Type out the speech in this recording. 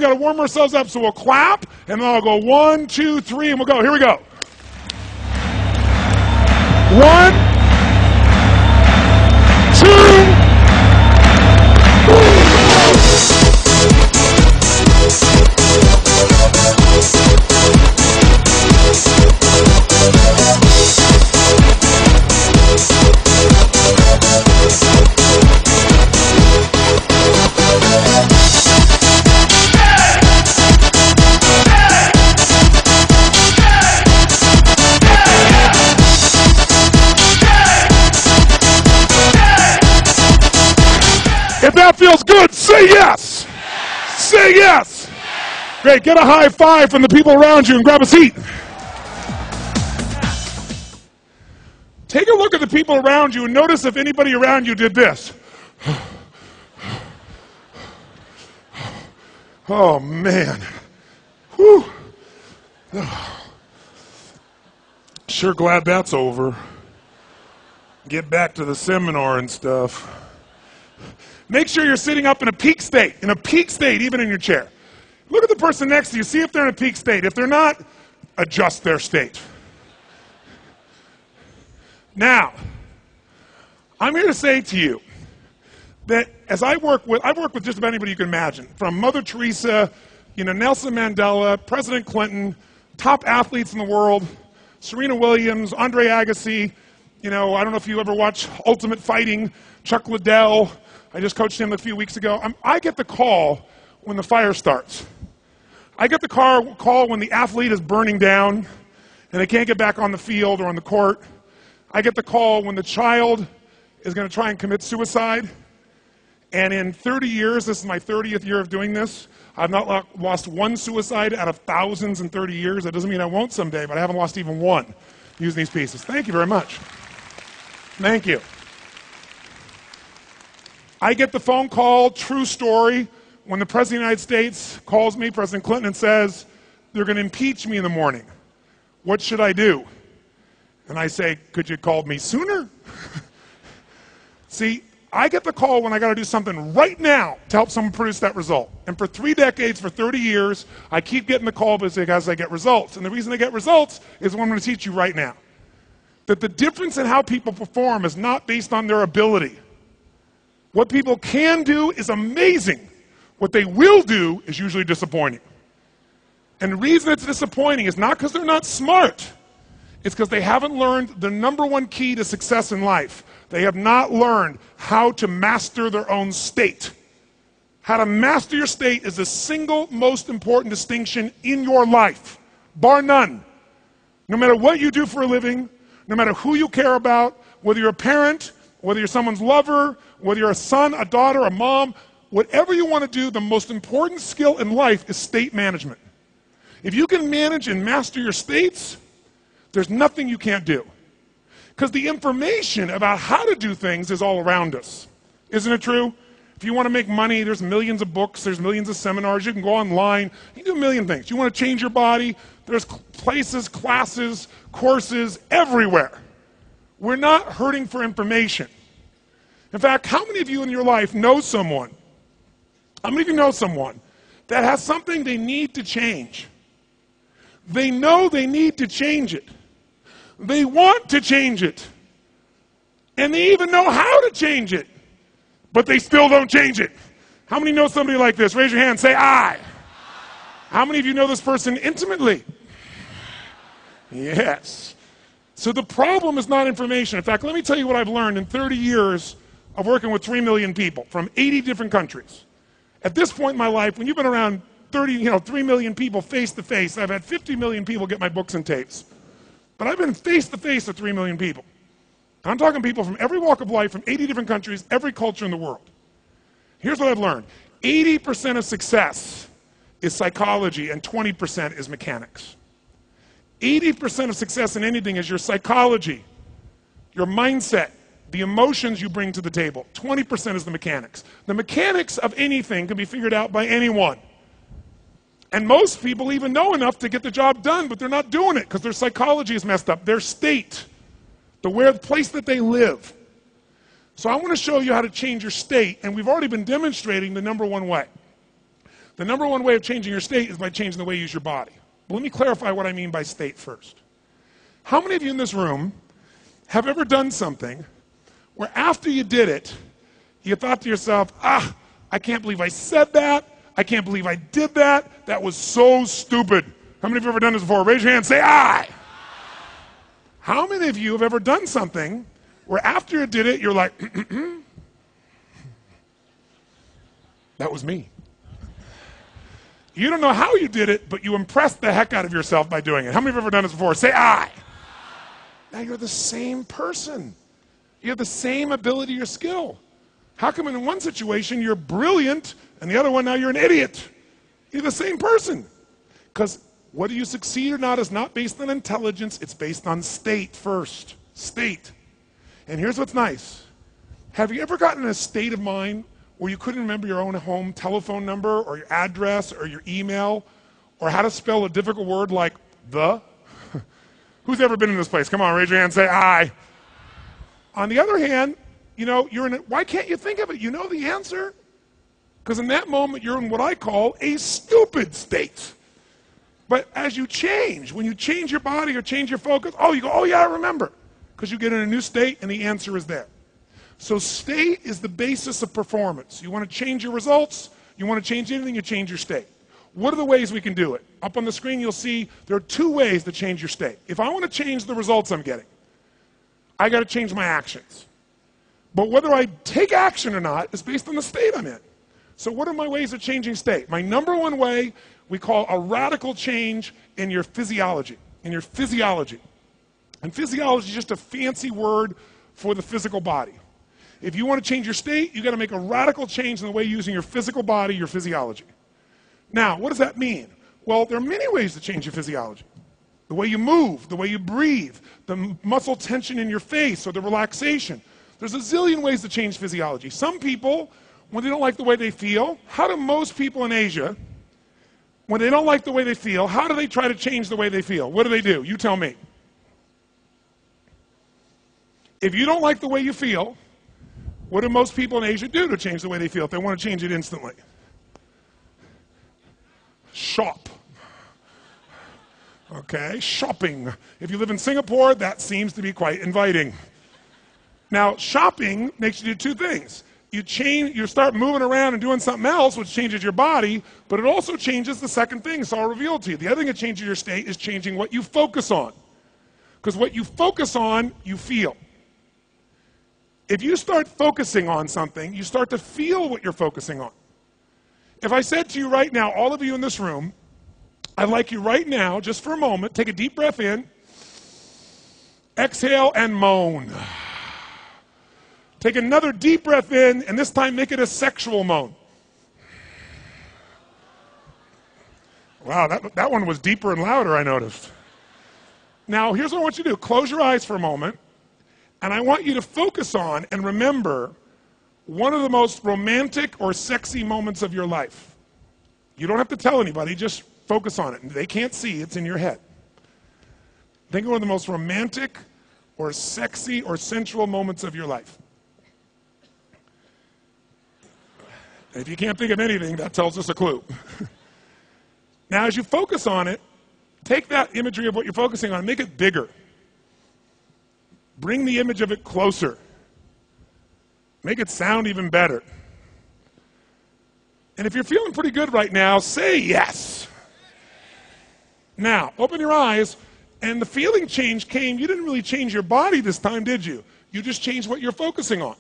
We got to warm ourselves up, so we'll clap, and then I'll go 1, 2, 3, and we'll go. Here we go. 1, 2. If that feels good, say yes. Say yes. Great. Get a high five from the people around you and grab a seat. Take a look at the people around you and notice if anybody around you did this. Oh, man. Whew. Sure glad that's over. Get back to the seminar and stuff. Make sure you're sitting up in a peak state, even in your chair. Look at the person next to you, see if they're in a peak state. If they're not, adjust their state. Now, I'm here to say to you that as I work with just about anybody you can imagine, from Mother Teresa, Nelson Mandela, President Clinton, top athletes in the world, Serena Williams, Andre Agassi, I don't know if you ever watch Ultimate Fighting, Chuck Liddell. I just coached him a few weeks ago. I get the call when the fire starts. I get the call when the athlete is burning down and they can't get back on the field or on the court. I get the call when the child is going to try and commit suicide. And in 30 years, this is my 30th year of doing this, I've not lost one suicide out of thousands in 30 years. That doesn't mean I won't someday, but I haven't lost even one using these pieces. Thank you very much. Thank you. I get the phone call, true story, when the President of the United States calls me, President Clinton, and says, they're going to impeach me in the morning. What should I do? And I say, could you have called me sooner? See, I get the call when I got to do something right now to help someone produce that result. And for 3 decades, for 30 years, I keep getting the call because I get results. And the reason I get results is what I'm going to teach you right now. That the difference in how people perform is not based on their ability. What people can do is amazing. What they will do is usually disappointing. And the reason it's disappointing is not because they're not smart. It's because they haven't learned the #1 key to success in life. They have not learned how to master their own state. How to master your state is the single most important distinction in your life, bar none. No matter what you do for a living, no matter who you care about, whether you're a parent, whether you're someone's lover, whether you're a son, a daughter, a mom, whatever you want to do, the most important skill in life is state management. If you can manage and master your states, there's nothing you can't do. Because the information about how to do things is all around us. Isn't it true? If you want to make money, there's millions of books, there's millions of seminars, you can go online, you can do a million things. You want to change your body, there's places, classes, courses everywhere. We're not hurting for information. In fact, how many of you in your life know someone? How many of you know someone that has something they need to change? They know they need to change it. They want to change it. And they even know how to change it. But they still don't change it. How many know somebody like this? Raise your hand, say I. How many of you know this person intimately? Yes. So the problem is not information. In fact, let me tell you what I've learned in 30 years of working with 3 million people from 80 different countries. At this point in my life, when you've been around 3 million people face to face, I've had 50 million people get my books and tapes. But I've been face to face with 3 million people. I'm talking people from every walk of life, from 80 different countries, every culture in the world. Here's what I've learned. 80% of success is psychology and 20% is mechanics. 80% of success in anything is your psychology, your mindset, the emotions you bring to the table. 20% is the mechanics. The mechanics of anything can be figured out by anyone. And most people even know enough to get the job done, but they're not doing it because their psychology is messed up, their state, the place that they live. So I want to show you how to change your state, and we've already been demonstrating the #1 way. The number one way of changing your state is by changing the way you use your body. But let me clarify what I mean by state first. How many of you in this room have ever done something where after you did it, you thought to yourself, I can't believe I said that. I can't believe I did that. That was so stupid. How many of you have ever done this before? Raise your hand, say aye. How many of you have ever done something where after you did it, you're like, that was me. You don't know how you did it, but you impressed the heck out of yourself by doing it. How many of you have ever done this before? Say aye. Now you're the same person. You have the same ability or skill. How come in one situation you're brilliant and the other one now you're an idiot? You're the same person. Because whether you succeed or not is not based on intelligence, it's based on state first. State. And here's what's nice. Have you ever gotten in a state of mind where you couldn't remember your own home telephone number or your address or your email or how to spell a difficult word like the? Who's ever been in this place? Come on, raise your hand, say aye. On the other hand, why can't you think of it? You know the answer. Because in that moment, you're in what I call a stupid state. But as you change, when you change your body or change your focus, you go, oh yeah, I remember. Because you get in a new state and the answer is there. So state is the basis of performance. You want to change your results, you want to change anything, you change your state. What are the ways we can do it? Up on the screen you'll see there are 2 ways to change your state. If I want to change the results I'm getting, I got to change my actions. But whether I take action or not is based on the state I'm in. So what are my ways of changing state? My number one way we call a radical change in your physiology. And physiology is just a fancy word for the physical body. If you want to change your state, you got to make a radical change in the way you're using your physical body, your physiology. Now, what does that mean? Well, there are many ways to change your physiology. The way you move, the way you breathe, the muscle tension in your face or the relaxation. There's a zillion ways to change physiology. Some people, when they don't like the way they feel, how do most people in Asia, when they don't like the way they feel, how do they try to change the way they feel? What do? You tell me. If you don't like the way you feel, what do most people in Asia do to change the way they feel if they want to change it instantly? Shop. Okay, shopping. If you live in Singapore, that seems to be quite inviting. Now, shopping makes you do 2 things. You start moving around and doing something else, which changes your body, but it also changes the second thing, so I'll reveal it to you. The other thing that changes your state is changing what you focus on. Because what you focus on, you feel. If you start focusing on something, you start to feel what you're focusing on. If I said to you right now, all of you in this room, I'd like you right now, just for a moment, take a deep breath in, exhale and moan. Take another deep breath in, and this time make it a sexual moan. Wow, that one was deeper and louder, I noticed. Now, here's what I want you to do. Close your eyes for a moment, and I want you to focus on and remember one of the most romantic or sexy moments of your life. You don't have to tell anybody, just focus on it. They can't see, it's in your head. Think of one of the most romantic or sexy or sensual moments of your life. If you can't think of anything, that tells us a clue. Now, as you focus on it, take that imagery of what you're focusing on, make it bigger. Bring the image of it closer. Make it sound even better. And if you're feeling pretty good right now, say yes. Now, open your eyes, and the feeling change came. You didn't really change your body this time, did you? You just changed what you're focusing on.